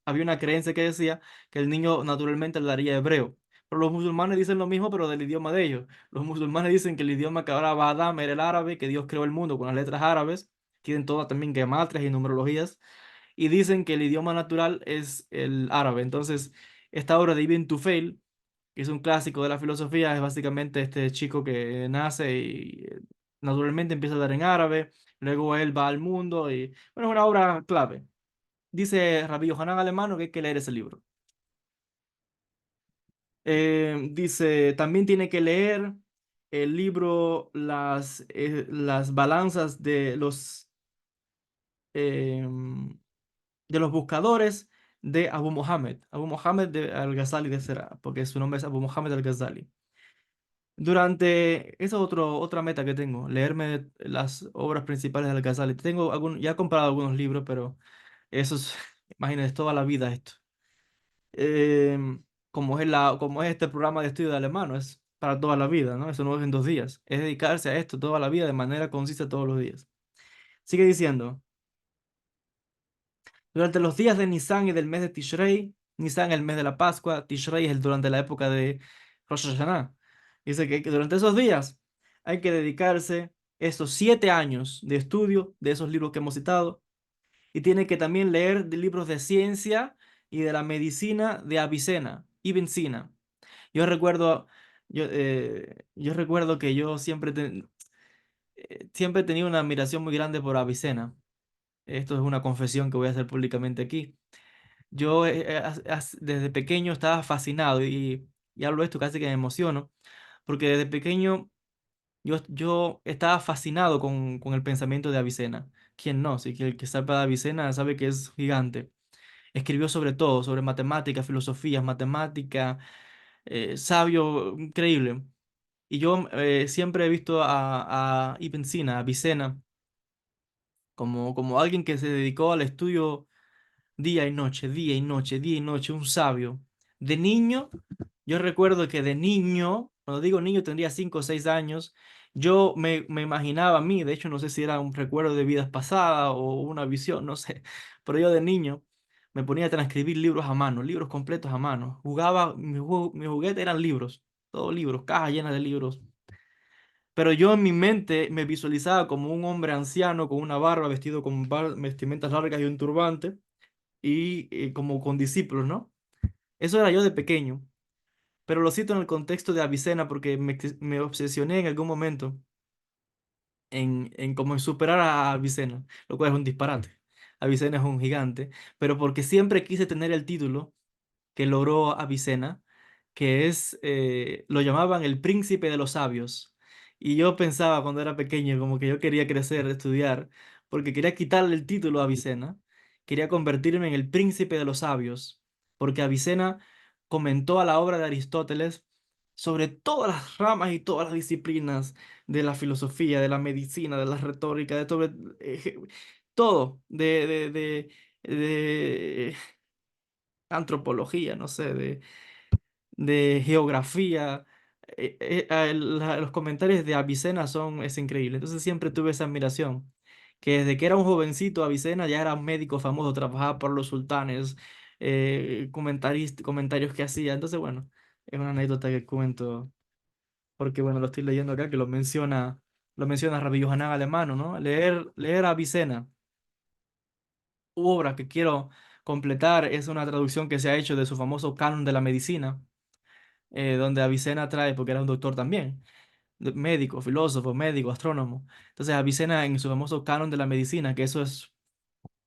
había una creencia que decía que el niño naturalmente hablaría hebreo. Pero los musulmanes dicen lo mismo, pero del idioma de ellos. Los musulmanes dicen que el idioma que hablaba Adán era el árabe, que Dios creó el mundo con las letras árabes, tienen todas también gematrias y numerologías, y dicen que el idioma natural es el árabe. Entonces, esta obra de Ibn Tufayl, que es un clásico de la filosofía, es básicamente este chico que nace y naturalmente empieza a hablar en árabe, luego él va al mundo y, bueno, es una obra clave. Dice Rabbi Yohanan Alemano que hay que leer ese libro. Dice, también tiene que leer el libro las balanzas de los buscadores de Abu Mohammed. Abu Mohammed de Al-Ghazali de Será, porque su nombre es Abu Mohammed Al-Ghazali. Esa es otra meta que tengo, leerme las obras principales de Al-Ghazali. Ya he comprado algunos libros, pero eso es, imagínate, toda la vida esto. Como es este programa de estudio de alemán, es para toda la vida, ¿no? Eso no es en 2 días, es dedicarse a esto toda la vida de manera concisa todos los días. Sigue diciendo. Durante los días de Nisan y del mes de Tishrei, Nisan es el mes de la Pascua, Tishrei es durante la época de Rosh Hashanah. Dice que durante esos días hay que dedicarse esos 7 años de estudio de esos libros que hemos citado, y tiene que también leer de libros de ciencia y de la medicina de Avicena, Ibn Sina. Yo recuerdo, yo recuerdo que yo siempre he tenido una admiración muy grande por Avicena. Esto es una confesión que voy a hacer públicamente aquí. Yo desde pequeño estaba fascinado y hablo de esto casi que me emociono, porque desde pequeño yo estaba fascinado con el pensamiento de Avicena. ¿Quién no? Si que el que sabe de Avicena sabe que es gigante. Escribió sobre todo, sobre matemáticas, filosofías, matemática, sabio, increíble. Y yo siempre he visto a Ibn Sina, a Avicena, como alguien que se dedicó al estudio día y noche, día y noche, día y noche, un sabio. De niño, yo recuerdo que de niño, cuando digo niño tendría 5 o 6 años, yo me imaginaba a mí, de hecho no sé si era un recuerdo de vidas pasadas o una visión, no sé, pero yo de niño me ponía a transcribir libros a mano, libros completos a mano. Jugaba, mi juguete eran libros, todos libros, cajas llenas de libros. Pero yo en mi mente me visualizaba como un hombre anciano con una barba, vestido con vestimentas largas y un turbante y como con discípulos, ¿no? Eso era yo de pequeño, pero lo cito en el contexto de Avicena porque me obsesioné en algún momento en como en superar a Avicena, lo cual es un disparate. Avicena es un gigante, pero porque siempre quise tener el título que logró Avicena, que lo llamaban el príncipe de los sabios. Y yo pensaba cuando era pequeño, como que yo quería crecer, estudiar, porque quería quitarle el título a Avicena, quería convertirme en el príncipe de los sabios, porque Avicena comentó a la obra de Aristóteles sobre todas las ramas y todas las disciplinas de la filosofía, de la medicina, de la retórica, todo, de antropología, no sé, de geografía. Los comentarios de Avicena es increíble. Entonces siempre tuve esa admiración, que desde que era un jovencito, Avicena ya era un médico famoso, trabajaba por los sultanes, comentarios que hacía. Entonces, bueno, es una anécdota que cuento, porque bueno, lo estoy leyendo acá, que lo menciona Rabbi Yohanan Alemano, ¿no? Leer a Avicena. Obra que quiero completar es una traducción que se ha hecho de su famoso Canon de la Medicina, donde Avicena trae, porque era un doctor también, médico, filósofo, médico, astrónomo. Entonces Avicena en su famoso Canon de la Medicina, que eso es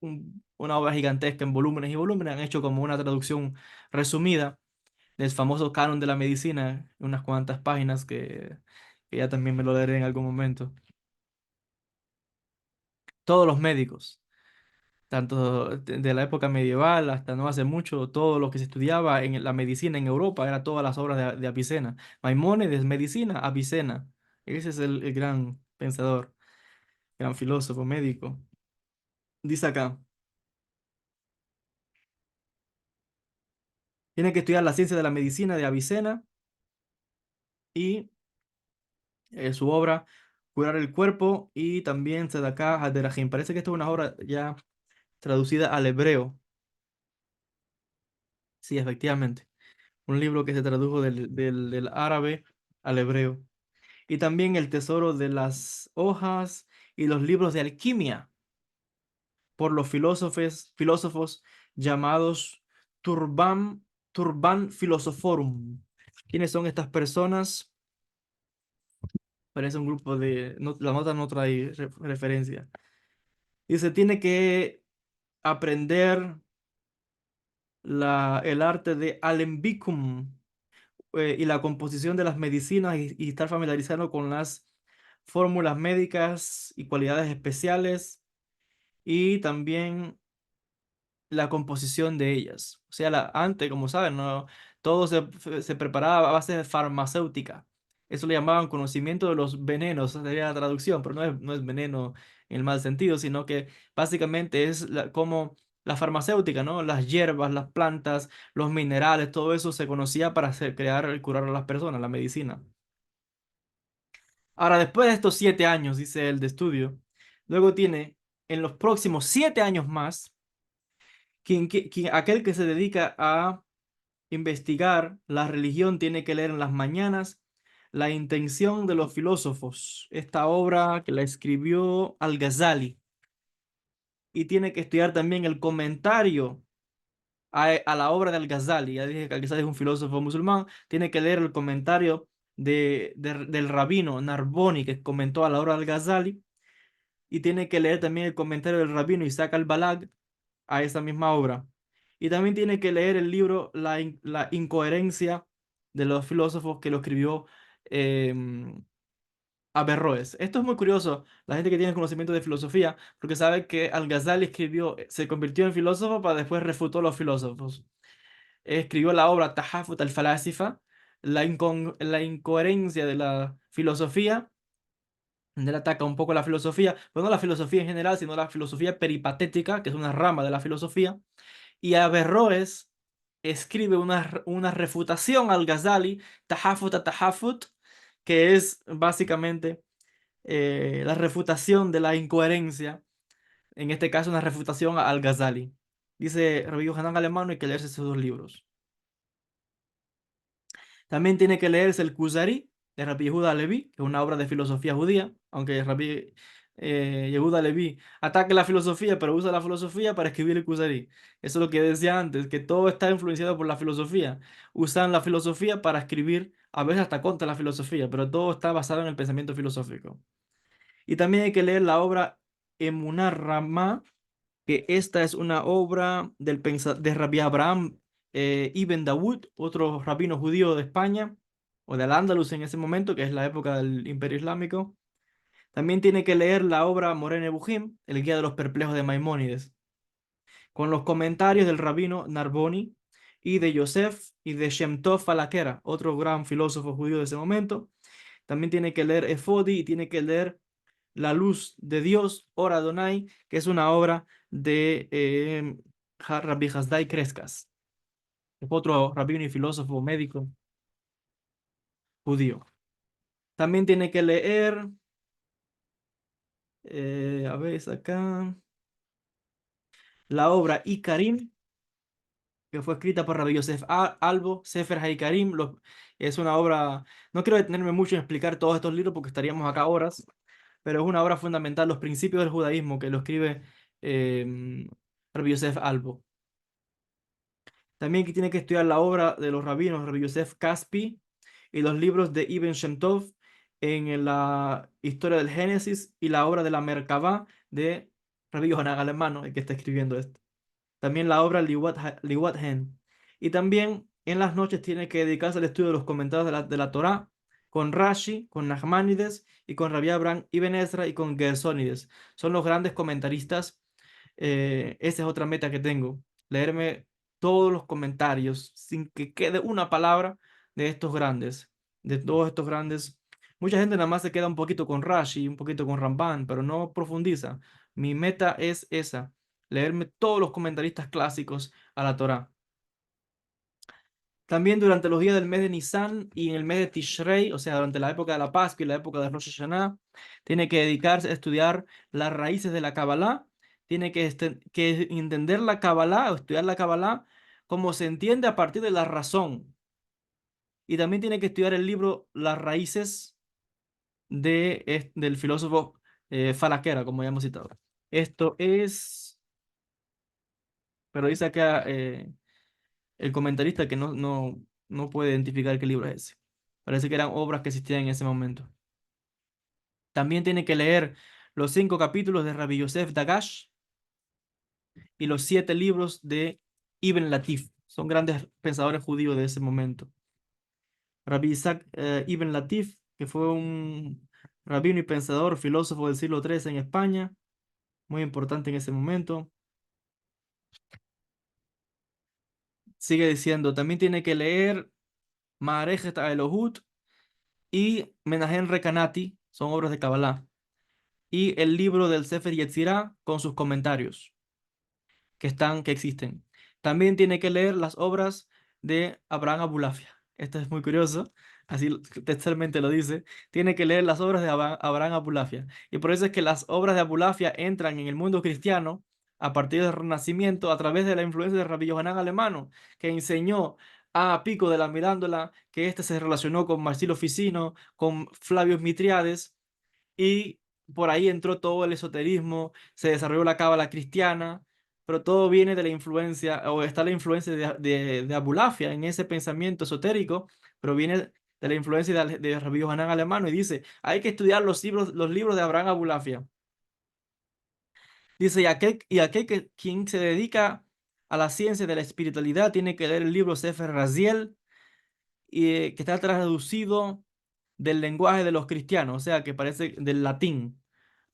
una obra gigantesca en volúmenes y volúmenes, han hecho como una traducción resumida del famoso Canon de la Medicina, unas cuantas páginas que ya también me lo leeré en algún momento. Todos los médicos, tanto de la época medieval hasta no hace mucho, todo lo que se estudiaba en la medicina en Europa era todas las obras de Avicena. Maimónides, medicina, Avicena. Ese es el gran pensador, gran filósofo, médico. Dice acá, tiene que estudiar la ciencia de la medicina de Avicena y su obra Curar el cuerpo y también Tzedakah Haderajim. Parece que esta es una obra ya traducida al hebreo. Sí, efectivamente. Un libro que se tradujo del árabe al hebreo. Y también El tesoro de las hojas y los libros de alquimia por los filósofos llamados Turban Philosophorum. ¿Quiénes son estas personas? Parece un grupo de... la nota no trae referencia. Dice, tiene que aprender el arte de Alembicum y la composición de las medicinas y estar familiarizado con las fórmulas médicas y cualidades especiales y también la composición de ellas. O sea, antes, como saben, ¿no? Todo se preparaba a base de farmacéutica. Eso le llamaban conocimiento de los venenos, esa sería la traducción, pero no es veneno en el mal sentido, sino que básicamente es como la farmacéutica, ¿no? Las hierbas, las plantas, los minerales, todo eso se conocía para crear y curar a las personas, la medicina. Ahora, después de estos 7 años, dice él, de estudio, luego tiene en los próximos 7 años más, aquel que se dedica a investigar la religión tiene que leer en las mañanas La intención de los filósofos, esta obra que la escribió Al-Ghazali, y tiene que estudiar también el comentario a la obra de Al-Ghazali. Ya dije que Al-Ghazali es un filósofo musulmán, tiene que leer el comentario del rabino Narboni que comentó a la obra de Al-Ghazali, y tiene que leer también el comentario del rabino Isaac al-Balag a esa misma obra. Y también tiene que leer el libro La incoherencia de los filósofos que lo escribió Averroes. Esto es muy curioso, la gente que tiene conocimiento de filosofía, porque sabe que Al-Ghazali se convirtió en filósofo para después refutó a los filósofos. Escribió la obra Tahafut al-Falasifa, la incoherencia de la filosofía. Él ataca un poco la filosofía, pero no la filosofía en general, sino la filosofía peripatética, que es una rama de la filosofía. Y Averroes escribe una refutación al Ghazali, Tahafut a Tahafut, que es básicamente la refutación de la incoherencia, en este caso una refutación al Ghazali. Dice Rabbi Yohanan Alemano, hay que leerse esos dos libros. También tiene que leerse el Kuzari de Rabbi Yehuda Leví, que es una obra de filosofía judía, aunque Rabbi Yehuda Leví ataca la filosofía, pero usa la filosofía para escribir el Kuzari. Eso es lo que decía antes, que todo está influenciado por la filosofía. Usan la filosofía para escribir, a veces hasta contra la filosofía, pero todo está basado en el pensamiento filosófico. Y también hay que leer la obra Emunar Ramá, que esta es una obra de Rabbi Abraham Ibn Dawud, otro rabino judío de España, o del Andalus en ese momento, que es la época del Imperio Islámico. También tiene que leer la obra Morene Bujim, el Guía de los Perplejos de Maimónides, con los comentarios del rabino Narboni y de Yosef y de Shem Tov Falakera, otro gran filósofo judío de ese momento. También tiene que leer Efodi y tiene que leer La luz de Dios, Ora Adonai, que es una obra de Rabbi Hasdai Crescas, es otro rabino y filósofo médico judío. También tiene que leer, a ver, acá, la obra Ikarim, que fue escrita por Rabbi Yosef Albo, Sefer HaIkarim. Es una obra, no quiero detenerme mucho en explicar todos estos libros porque estaríamos acá horas, pero es una obra fundamental, los principios del judaísmo, que lo escribe Rabbi Yosef Albo. También que tiene que estudiar la obra de los rabinos Rabbi Yosef Caspi y los libros de Ibn Shem Tov en la historia del Génesis y la obra de la Merkabah de Rabbi Yohanan Alemano, el que está escribiendo esto. También la obra Liwat Hen. Y también en las noches tiene que dedicarse al estudio de los comentarios de la Torá con Rashi, con Nachmanides y con Rabbi Abraham Ibn Ezra y con Gersónides. Son los grandes comentaristas Esa es otra meta que tengo, leerme todos los comentarios sin que quede una palabra de estos grandes, de todos estos grandes. Mucha gente nada más se queda un poquito con Rashi, un poquito con Ramban, pero no profundiza. Mi meta es esa, leerme todos los comentaristas clásicos a la Torá. También durante los días del mes de Nisan y en el mes de Tishrei, o sea, durante la época de la Pascua y la época de Rosh Hashanah, tiene que dedicarse a estudiar las raíces de la Kabbalah, tiene que entender la Kabbalah o estudiar la Kabbalah como se entiende a partir de la razón. Y también tiene que estudiar el libro Las raíces del filósofo Falakera, como ya hemos citado. Esto es, pero dice acá el comentarista que no puede identificar qué libro es ese. Parece que eran obras que existían en ese momento. También tiene que leer los 5 capítulos de Rabbi Yosef Dagash y los 7 libros de Ibn Latif. Son grandes pensadores judíos de ese momento. Rabbi Isaac Ibn Latif, que fue un rabino y pensador, filósofo del siglo XIII en España, muy importante en ese momento. Sigue diciendo, también tiene que leer Ma'arejet Elohut y Menahem Recanati, son obras de Kabbalah, y el libro del Sefer Yetzirah con sus comentarios que existen. También tiene que leer las obras de Abraham Abulafia. Esto es muy curioso, así textualmente lo dice. Tiene que leer las obras de Abraham Abulafia. Y por eso es que las obras de Abulafia entran en el mundo cristiano a partir del Renacimiento a través de la influencia de Rabbi Yohanan Alemano, que enseñó a Pico de la Mirándola, que éste se relacionó con Marsilio Ficino, con Flavio Mitriades, y por ahí entró todo el esoterismo, se desarrolló la cábala cristiana, pero todo viene de la influencia, o está la influencia de Abulafia en ese pensamiento esotérico, pero viene de la influencia de Rabbi Yohanan Alemano y dice, hay que estudiar los libros de Abraham Abulafia. Dice, y aquel quien se dedica a la ciencia de la espiritualidad tiene que leer el libro Sefer Raziel, que está traducido del lenguaje de los cristianos, o sea, que parece del latín.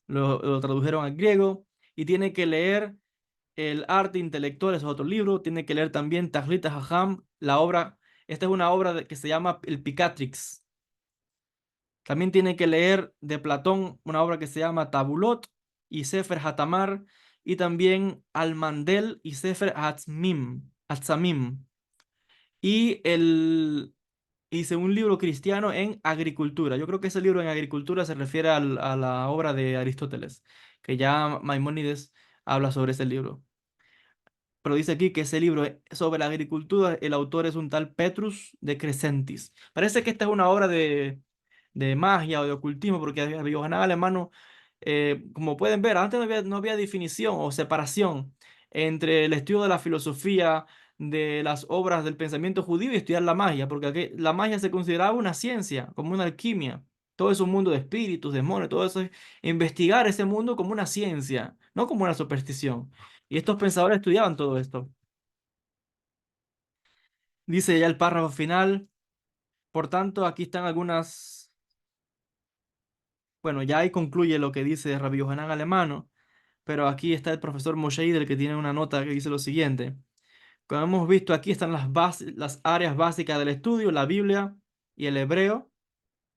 Lo tradujeron al griego y tiene que leer El arte intelectual, es otro libro, tiene que leer también Tajlit Hajam, la obra, esta es una obra que se llama El Picatrix. También tiene que leer de Platón una obra que se llama Tabulot y Sefer Hatamar y también Almandel y Sefer Hatzamim. Y hice un libro cristiano en agricultura. Yo creo que ese libro en agricultura se refiere a la obra de Aristóteles, que ya Maimónides habla sobre ese libro. Pero dice aquí que ese libro sobre la agricultura, el autor es un tal Petrus de Crescentis. Parece que esta es una obra de magia o de ocultismo, porque Yohanan Alemano, como pueden ver, antes no había definición o separación entre el estudio de la filosofía, de las obras del pensamiento judío y estudiar la magia, porque aquí la magia se consideraba una ciencia, como una alquimia. Todo es un mundo de espíritus, demonios, todo eso es investigar ese mundo como una ciencia, no como una superstición. Y estos pensadores estudiaban todo esto. Dice ya el párrafo final. Por tanto, aquí están algunas. Bueno, ya ahí concluye lo que dice Rabbi Yohanan Alemano, pero aquí está el profesor Moshe Idel que tiene una nota que dice lo siguiente. Como hemos visto, aquí están las áreas básicas del estudio, la Biblia y el hebreo,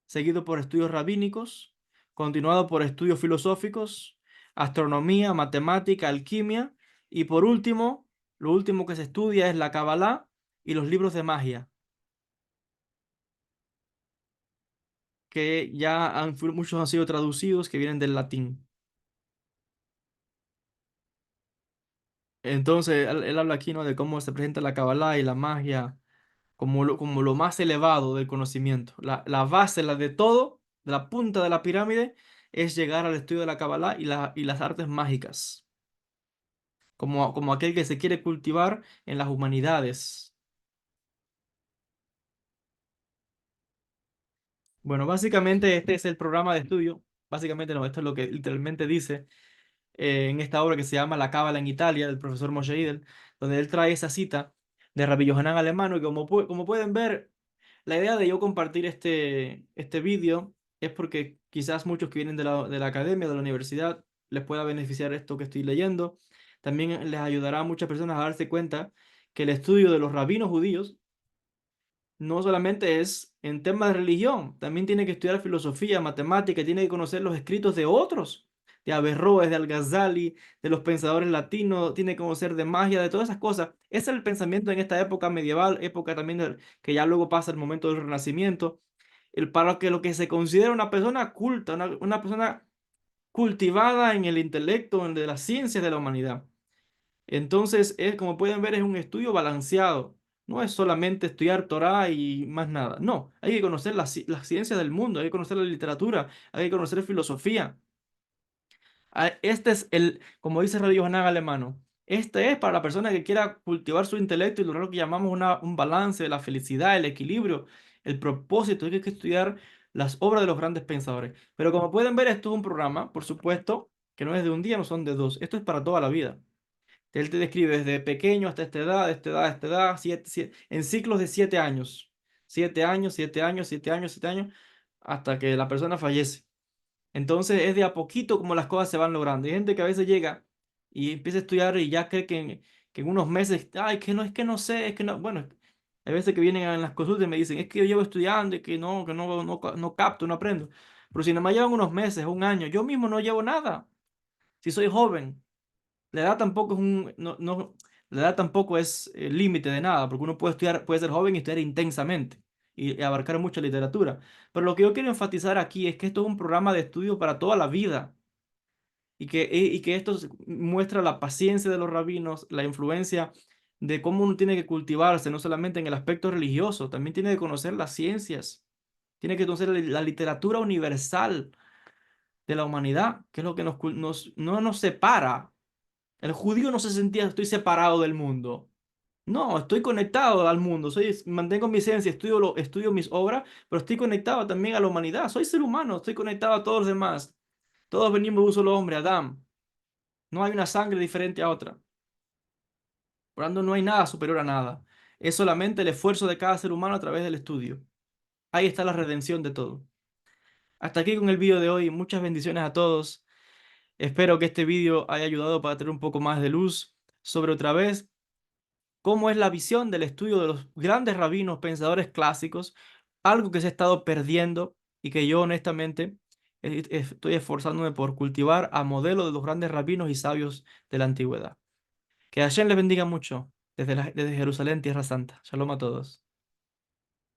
seguido por estudios rabínicos, continuado por estudios filosóficos, astronomía, matemática, alquimia, y por último, lo último que se estudia es la Kabbalah y los libros de magia, que muchos han sido traducidos, que vienen del latín. Entonces, él habla aquí, ¿no? De cómo se presenta la Kabbalah y la magia como lo más elevado del conocimiento. La base, la de todo, de la punta de la pirámide, es llegar al estudio de la Kabbalah y las artes mágicas, como aquel que se quiere cultivar en las humanidades. Bueno, básicamente este es el programa de estudio. Básicamente no, esto es lo que literalmente dice en esta obra que se llama La Cábala en Italia, del profesor Moshe Idel, donde él trae esa cita de Rabbi Yohanan Alemano, y como pueden ver, la idea de yo compartir este vídeo es porque quizás muchos que vienen de la academia, de la universidad, les pueda beneficiar esto que estoy leyendo. también les ayudará a muchas personas a darse cuenta que el estudio de los rabinos judíos no solamente es en temas de religión, también tiene que estudiar filosofía, matemática, tiene que conocer los escritos de otros, de Averroes, de Al-Ghazali, de los pensadores latinos, tiene que conocer de magia, de todas esas cosas. Ese es el pensamiento en esta época medieval, época también que ya luego pasa el momento del Renacimiento, para que lo que se considera una persona culta, una persona cultivada en el intelecto, en de las ciencias de la humanidad. Entonces, como pueden ver, es un estudio balanceado. No es solamente estudiar Torah y más nada. No, hay que conocer las ciencias del mundo, hay que conocer la literatura, hay que conocer filosofía. Este es como dice Rabbi Yohanan Alemano, este es para la persona que quiera cultivar su intelecto y lograr lo que llamamos un balance de la felicidad, el equilibrio, el propósito. Hay que estudiar las obras de los grandes pensadores. Pero como pueden ver, esto es un programa, por supuesto, que no es de un día, no son de dos. Esto es para toda la vida. Él te describe desde pequeño hasta esta edad, esta edad, esta edad, en ciclos de 7 años. 7 años, 7 años, 7 años, 7 años, hasta que la persona fallece. Entonces es de a poquito como las cosas se van logrando. Hay gente que a veces llega y empieza a estudiar y ya cree que en unos meses, ay, que no sé, es que no. Bueno, hay veces que vienen en las consultas y me dicen, es que yo llevo estudiando y que no capto, no aprendo. Pero si nada más llevan unos meses, un año, yo mismo no llevo nada. Si soy joven. La edad tampoco es la edad tampoco es límite de nada, porque uno puede estudiar, puede ser joven y estudiar intensamente y abarcar mucha literatura. Pero lo que yo quiero enfatizar aquí es que esto es un programa de estudio para toda la vida y que esto muestra la paciencia de los rabinos, la influencia de cómo uno tiene que cultivarse, no solamente en el aspecto religioso, también tiene que conocer las ciencias, tiene que conocer la literatura universal de la humanidad, que es lo que no nos separa. El judío no se sentía, estoy separado del mundo. No, estoy conectado al mundo, mantengo mi esencia, estudio mis obras, pero estoy conectado también a la humanidad. Soy ser humano, estoy conectado a todos los demás. Todos venimos de un solo hombre, Adán. No hay una sangre diferente a otra. Por lo tanto, no hay nada superior a nada. Es solamente el esfuerzo de cada ser humano a través del estudio. Ahí está la redención de todo. Hasta aquí con el vídeo de hoy. Muchas bendiciones a todos. Espero que este vídeo haya ayudado para tener un poco más de luz sobre otra vez cómo es la visión del estudio de los grandes rabinos, pensadores clásicos, algo que se ha estado perdiendo y que yo honestamente estoy esforzándome por cultivar a modelo de los grandes rabinos y sabios de la antigüedad. Que Hashem les bendiga mucho desde Jerusalén, Tierra Santa. Shalom a todos.